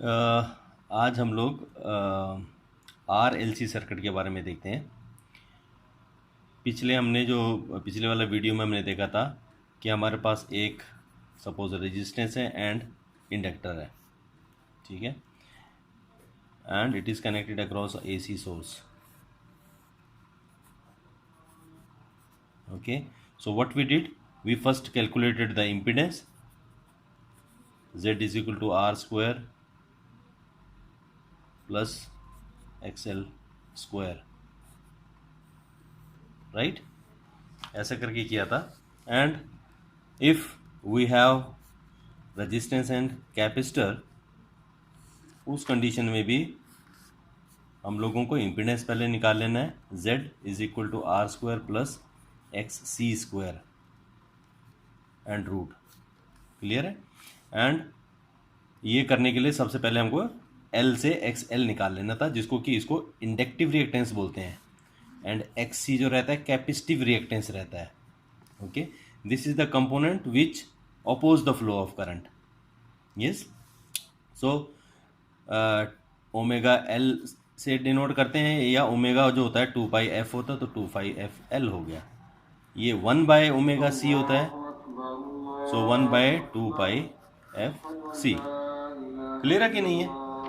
आज हम लोग RLC सर्किट के बारे में देखते हैं। पिछले वाला वीडियो में हमने देखा था कि हमारे पास एक सपोज रेजिस्टेंस है एंड इंडक्टर है, ठीक है, and it is connected across AC source. Okay, so what we did, we first calculated the impedance. Z is equal to R square plus XL square, right? ऐसा करके किया था। And if we have resistance and capacitor, उस condition में भी हम लोगों को इम्पीडेंस पहले निकाल लेना है। Z is equal to R square plus XC square and root, clear है। एंड ये करने के लिए सबसे पहले हमको L से XL निकाल लेना था, जिसको कि इसको इंडक्टिव रिएक्टेंस बोलते हैं, एंड XC जो रहता है कैपेसिटिव रिएक्टेंस रहता है। Okay, this is the component which oppose the flow of current. Yes, so omega L से डिनोट करते हैं, या ओमेगा जो होता है 2πf होता है, तो 2πfL हो गया। ये 1/ओमेगा C होता है, सो 1/2πfC। क्लियर है कि नहीं है।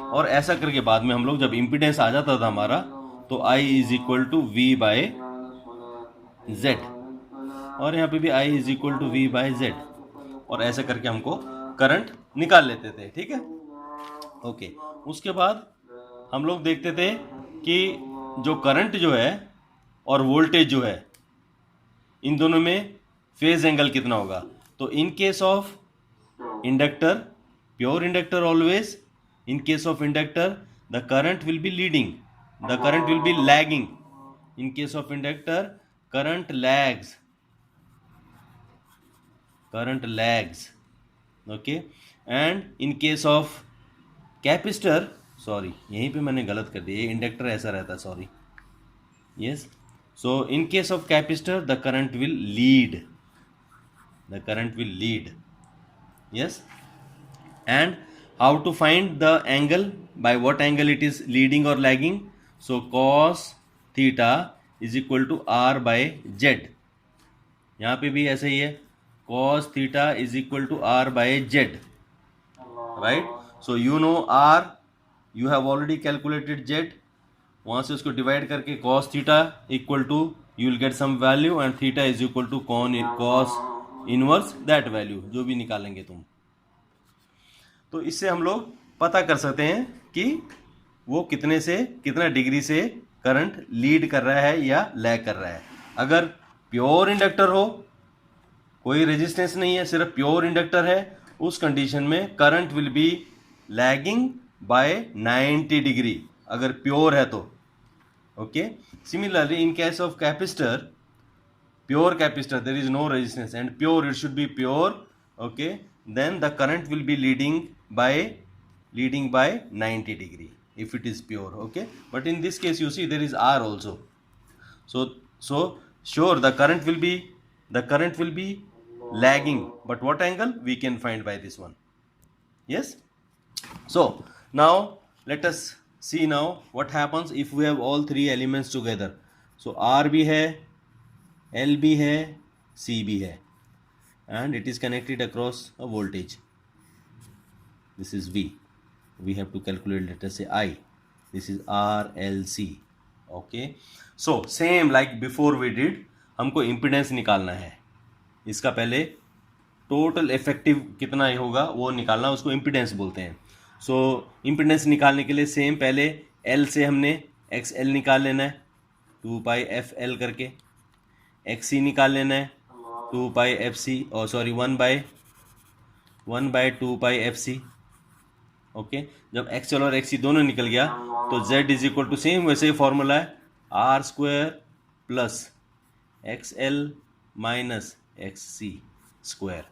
और ऐसा करके बाद में हम लोग जब इम्पीडेंस आ जाता था हमारा, तो I is equal to V/Z, और यहाँ पे भी I is equal to V/Z, और ऐसा करके हमको करंट निकाल लेते थे, ठीक है। ओके, उसके बाद हम लोग देखते थे कि जो करंट जो है और वोल्टेज जो है, इन दोनों में फेज एंगल कितना होगा। तो इन case of inductor, pure inductor always, in case of inductor the current will be leading, the current will be lagging. In case of inductor current lags, okay. And in case of capacitor, sorry यहीं पे मैंने गलत कर दिया, inductor ऐसा रहता है, sorry. yes, so in case of capacitor the current will lead, yes. And how to find the angle, by what angle it is leading or lagging. So cos theta is equal to R/Z, यहाँ पे भी ऐसे ही है, cos theta is equal to R/Z, right? So you know R, you have already calculated Z, वहाँ से उसको divide करके cos theta equal to, you will get some value, and theta is equal to cos inverse that value, जो भी निकालेंगे तुम। तो इससे हम लोग पता कर सकते हैं कि वो कितने से कितना डिग्री से करंट लीड कर रहा है या लैग कर रहा है। अगर प्योर इंडक्टर हो, कोई रेजिस्टेंस नहीं है, सिर्फ प्योर इंडक्टर है, उस कंडीशन में current will be lagging by 90 degree, अगर प्योर है तो। Okay, similarly in case of capacitor, pure capacitor, there is no resistance and pure, it should be pure, okay, then the current will be leading by 90 degree if it is pure, okay. But in this case you see there is R also, so sure the current will be lagging, but what angle we can find by this one. Yes, so now let us see now what happens if we have all three elements together. So R भी है, L भी है, C भी है, and it is connected across a voltage. This is V. We have to calculate, let us say I. This is RLC. Okay. So same like before we did, हमको impedance निकालना है। इसका पहले total effective कितना होगा वो निकालना, उसको impedance बोलते हैं। So impedance निकालने के लिए सेम पहले L से हमने XL निकाल लेना है 2πfL करके, XC निकाल लेना है 2πfC, और सॉरी 1/2πfC। ओके, जब XL और XC दोनों निकल गया तो Z is equal to same वैसे ही फॉर्मूला है, R square plus XL minus XC square.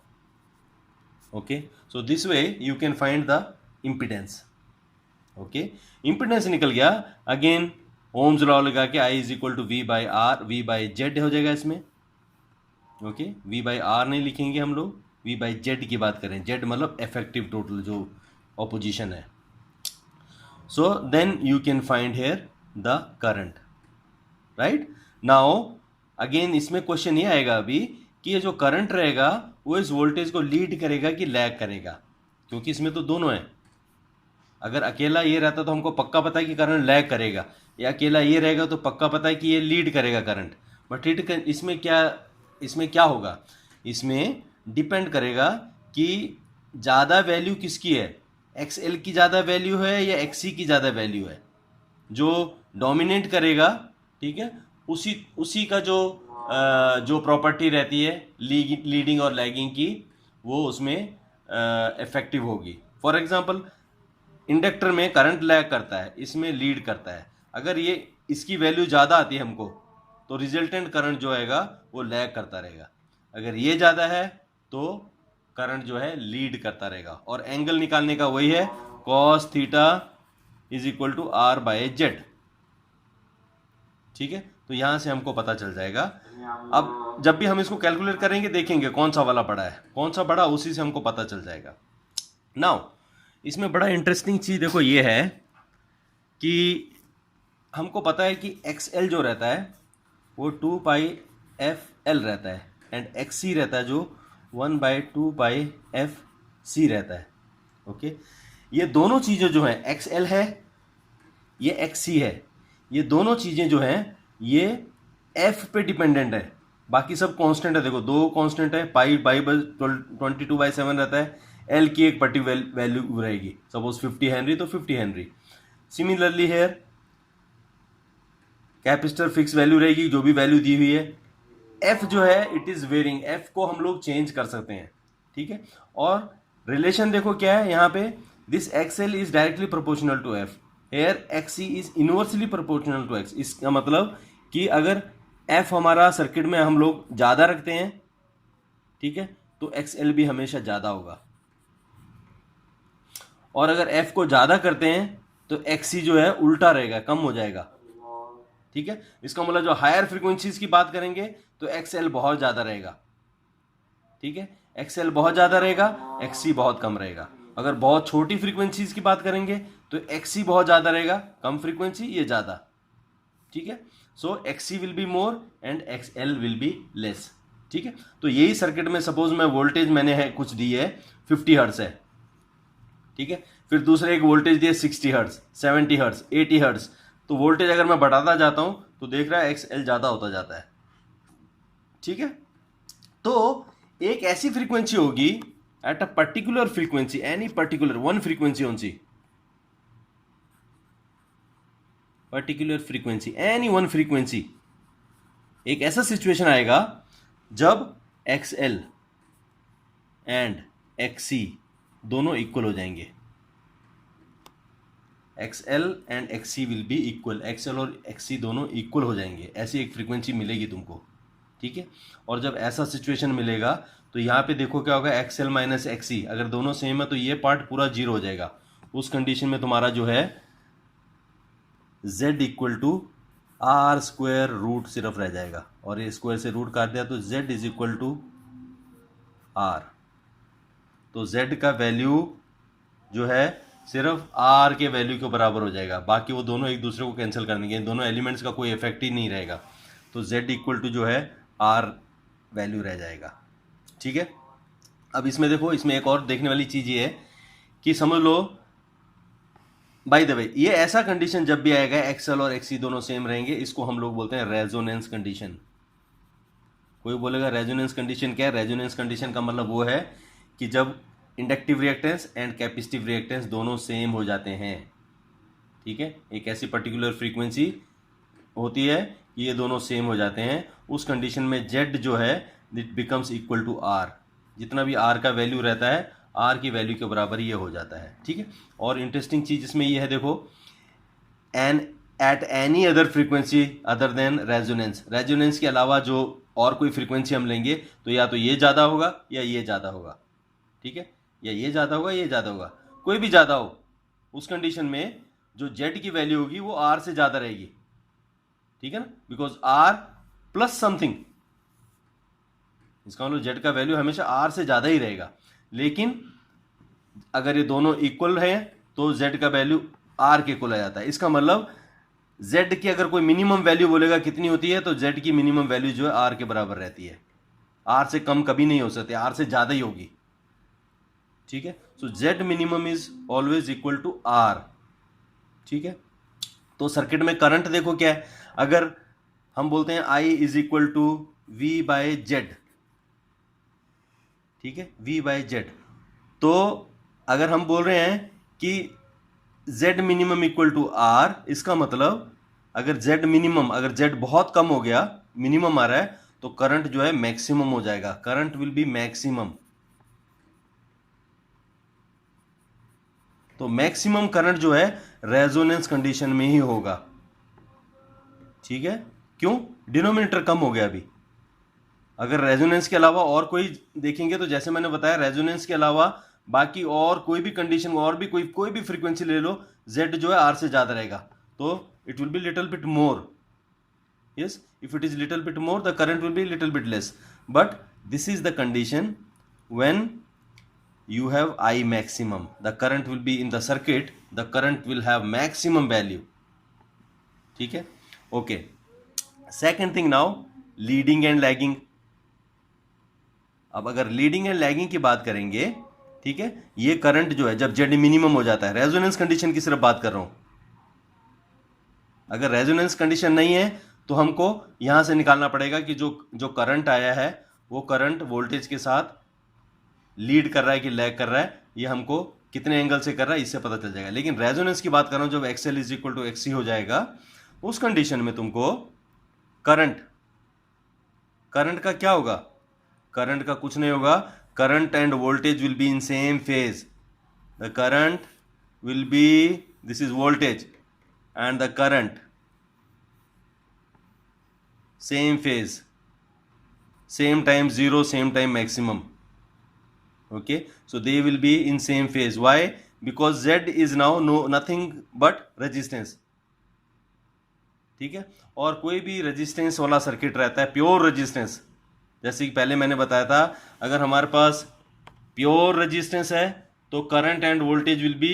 Okay, so this way you can find the impedance. Okay, impedance निकल गया, अगेन ओम्स लॉ लगा के I is equal to V/Z हो जाएगा इसमें। ओके, V/R नहीं लिखेंगे हम लोग, V/Z की बात करें, Z मतलब इफेक्टिव टोटल जो ऑपोजिशन है। So then you can find here the current, right? Now again इसमें क्वेश्चन ये आएगा अभी कि ये जो करंट रहेगा वो इस वोल्टेज को लीड करेगा कि लैग करेगा, क्योंकि इसमें तो दोनों है। अगर अकेला ये रहता तो हमको पक्का पता है कि करंट लैग करेगा, या अकेला ये रहेगा तो पक्का पता है कि ये लीड करेगा करंट। बट इसमें क्या होगा, इसमें डिपेंड करेगा कि ज़्यादा वैल्यू किसकी है, एक्स एल की ज़्यादा वैल्यू है या एक्स सी की ज़्यादा वैल्यू है। जो डोमिनेट करेगा, ठीक है, उसी का जो प्रॉपर्टी रहती है लीडिंग और लैगिंग की, वो उसमें इफेक्टिव होगी। फॉर एग्जांपल इंडक्टर में करंट लैग करता है, इसमें लीड करता है। अगर ये इसकी वैल्यू ज़्यादा आती है हमको, तो रिजल्टेंट करंट जो आएगा वो लैग करता रहेगा। अगर ये ज़्यादा है तो करंट जो है लीड करता रहेगा। और एंगल निकालने का वही है, cos theta is equal to R by Z. ठीक है, तो यहां से हमको पता चल जाएगा। अब जब भी हम इसको कैलकुलेट करेंगे देखेंगे कौन सा वाला बड़ा है, कौन सा बड़ा, उसी से हमको पता चल जाएगा। नाउ इसमें बड़ा इंटरेस्टिंग चीज देखो ये है कि हमको पता है कि एक्स एल जो रहता है वो 2 पाई एफ एल रहता है, एंड एक्स सी रहता है जो 1/2 पाई एफ सी रहता है। ओके, ये दोनों चीज़ें जो हैं, एक्स एल है, ये एक्स सी है, ये दोनों चीज़ें जो हैं ये एफ पे डिपेंडेंट है। बाकी सब कांस्टेंट है। देखो दो कांस्टेंट है, पाई बाई 22/7 रहता है, एल की एक पर्टिकुलर वैल्यू रहेगी, सपोज 50 हेनरी तो 50 Henry. Similarly here capacitor fix value रहेगी, जो भी वैल्यू दी हुई है। एफ जो है इट इज वेरिंग, एफ को हम लोग चेंज कर सकते हैं। ठीक है, और रिलेशन देखो क्या है यहाँ पे, this X L is directly proportional to F, here X C is inversely proportional to X. इसका मतलब कि अगर एफ हमारा सर्किट में हम लोग ज़्यादा रखते हैं, ठीक है, तो एक्स एल भी हमेशा ज़्यादा होगा। और अगर एफ को ज़्यादा करते हैं तो एक्स सी जो है उल्टा रहेगा, कम हो जाएगा। ठीक है, इसका मतलब जो हायर फ्रीक्वेंसीज की बात करेंगे तो एक्स एल बहुत ज़्यादा रहेगा। ठीक है, एक्स एल बहुत ज़्यादा रहेगा, एक्स सी बहुत कम रहेगा। अगर बहुत छोटी फ्रीक्वेंसीज की बात करेंगे तो एक्स सी बहुत ज़्यादा रहेगा, कम फ्रीक्वेंसी ये ज़्यादा। ठीक है, so X C will be more and X L will be less. ठीक है, तो यही सर्किट में सपोज मैं वोल्टेज मैंने है कुछ दी है 50 हर्ट्ज है। ठीक है, फिर दूसरे एक वोल्टेज दिए 60 हर्ट्ज, 70 हर्ट्ज, 80 हर्ट्ज। तो वोल्टेज अगर मैं बढ़ाता जाता हूं तो देख रहा है एक्स एल ज़्यादा होता जाता है। ठीक है, तो एक ऐसी फ्रीक्वेंसी होगी at a particular frequency, any particular one frequency only, particular frequency, any one frequency. एक ऐसा सिचुएशन आएगा जब X L and X C दोनों इक्वल हो जाएंगे। X L and X C will be equal, X L और X C दोनों equal हो जाएंगे, ऐसी एक फ्रीक्वेंसी मिलेगी तुमको। ठीक है, और जब ऐसा सिचुएशन मिलेगा तो यहाँ पे देखो क्या होगा, एक्स एल माइनस एक्स सी, अगर दोनों सेम है तो ये पार्ट पूरा जीरो हो जाएगा। उस कंडीशन में तुम्हारा जो है z equal to R square root सिर्फ रह जाएगा, और ये स्क्वायर से रूट काट दिया तो z is equal to R. तो z का वैल्यू जो है सिर्फ r के वैल्यू के बराबर हो जाएगा, बाकी वो दोनों एक दूसरे को कैंसिल कर देंगे, दोनों एलिमेंट्स का कोई इफेक्ट ही नहीं रहेगा। तो z इक्वल टू जो है r वैल्यू रह जाएगा। ठीक है, अब इसमें देखो, इसमें एक और देखने वाली चीज़ ये है कि समझ लो बाय द वे, ये ऐसा कंडीशन जब भी आएगा एक्स एल और एक्स सी दोनों सेम रहेंगे, इसको हम लोग बोलते हैं रेजोनेंस कंडीशन। कोई बोलेगा रेजोनेंस कंडीशन क्या है? रेजोनेंस कंडीशन का मतलब वो है कि जब inductive reactance and capacitive reactance दोनों सेम हो जाते हैं। ठीक है, एक ऐसी पर्टिकुलर फ्रीक्वेंसी होती है कि ये दोनों सेम हो जाते हैं, उस कंडीशन में जेड जो है it becomes equal to R. जितना भी आर का वैल्यू रहता है आर की वैल्यू के बराबर ये हो जाता है। ठीक है, और इंटरेस्टिंग चीज इसमें ये है, देखो and at any other frequency other than resonance, resonance के अलावा जो और कोई फ्रीक्वेंसी हम लेंगे तो या तो ये ज़्यादा होगा या ये ज़्यादा होगा। ठीक है, या ये ज़्यादा होगा ये ज़्यादा होगा, कोई भी ज़्यादा हो, उस कंडीशन में जो जेड की वैल्यू होगी वो आर से ज़्यादा रहेगी। ठीक है ना, बिकॉज आर प्लस समथिंग, इसका मतलब जेड का वैल्यू हमेशा आर से ज़्यादा ही रहेगा। लेकिन अगर ये दोनों इक्वल हैं तो जेड का वैल्यू आर के इक्वल आ जाता है। इसका मतलब जेड की अगर कोई मिनिमम वैल्यू बोलेगा कितनी होती है, तो जेड की मिनिमम वैल्यू जो है आर के बराबर रहती है। आर से कम कभी नहीं हो सकती, आर से ज़्यादा ही होगी। ठीक है, so Z minimum is always equal to R. ठीक है, तो सर्किट में करंट देखो क्या है, अगर हम बोलते हैं I is equal to V by Z, ठीक है, वी बाय जेड, तो अगर हम बोल रहे हैं कि Z minimum equal to R, इसका मतलब अगर जेड मिनिमम, अगर जेड बहुत कम हो गया, मिनिमम आ रहा है, तो करंट जो है मैक्सिमम हो जाएगा, करंट विल बी मैक्सिमम। तो मैक्सिमम करंट जो है रेजोनेंस कंडीशन में ही होगा। ठीक है, क्यों? डिनोमिनेटर कम हो गया अभी। अगर रेजोनेंस के अलावा और कोई देखेंगे, तो जैसे मैंने बताया, रेजोनेंस के अलावा बाकी और कोई भी कंडीशन, और भी कोई भी फ्रीक्वेंसी ले लो, जेड जो है आर से ज्यादा रहेगा, तो it will be little bit more. Yes, if it is little bit more, the current will be little bit less, but this is the condition when you have I maximum, the current will be in the circuit, the current will have maximum value. ठीक है, okay. Second thing now, leading and lagging. अब अगर leading and lagging की बात करेंगे, ठीक है, ये करंट जो है जब जेड मिनिमम हो जाता है, रेजोनेंस कंडीशन की सिर्फ बात कर रहा हूं। अगर रेजोनेंस कंडीशन नहीं है, तो हमको यहां से निकालना पड़ेगा कि जो करंट आया है, वो करंट वोल्टेज के साथ लीड कर रहा है कि लैग कर रहा है, ये हमको कितने एंगल से कर रहा है इससे पता चल जाएगा। लेकिन रेजोनेंस की बात कर रहा हूं, जब XL is equal to XC हो जाएगा, उस कंडीशन में तुमको करंट का क्या होगा? करंट का कुछ नहीं होगा, current and voltage will be in same phase. The current will B, this is voltage and the current same phase, same time zero, same time maximum. Okay, so they will be in same phase. Why? Because Z is now nothing but resistance. ठीक है, और कोई भी resistance वाला circuit रहता है, pure resistance, जैसे कि पहले मैंने बताया था, अगर हमारे पास प्योर रेजिस्टेंस है, तो current and voltage will be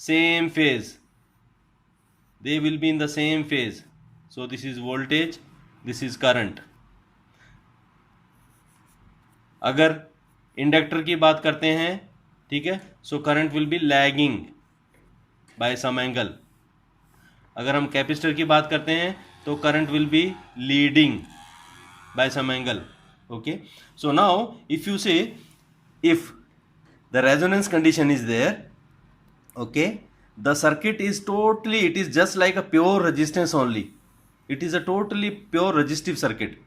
same phase, they will be in the same phase. So this is voltage, this is current. अगर इंडक्टर की बात करते हैं, ठीक है, so current will be lagging by some angle. अगर हम कैपेसिटर की बात करते हैं, तो current will be leading by some angle. Okay, so now if you say, if the resonance condition is there, okay, the circuit is totally, it is just like a pure resistance only, it is a totally pure resistive circuit.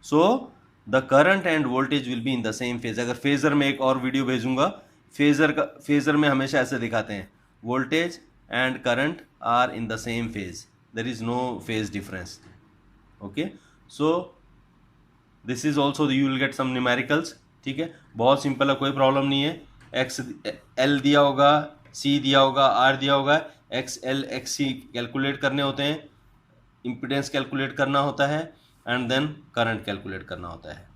So the current and voltage will be in the same phase. अगर phasor में एक और video भेजूंगा, phasor में हमेशा ऐसे दिखाते हैं, voltage and current are in the same phase, there is no phase difference. Okay, so this is also you will get some numericals. ठीक है, बहुत सिंपल है, कोई प्रॉब्लम नहीं है। एक्स एल दिया होगा, सी दिया होगा, आर दिया होगा, एक्स एल एक्स सी कैलकुलेट करने होते हैं, इम्पिडेंस कैलकुलेट करना होता है, एंड देन करंट कैलकुलेट करना होता है।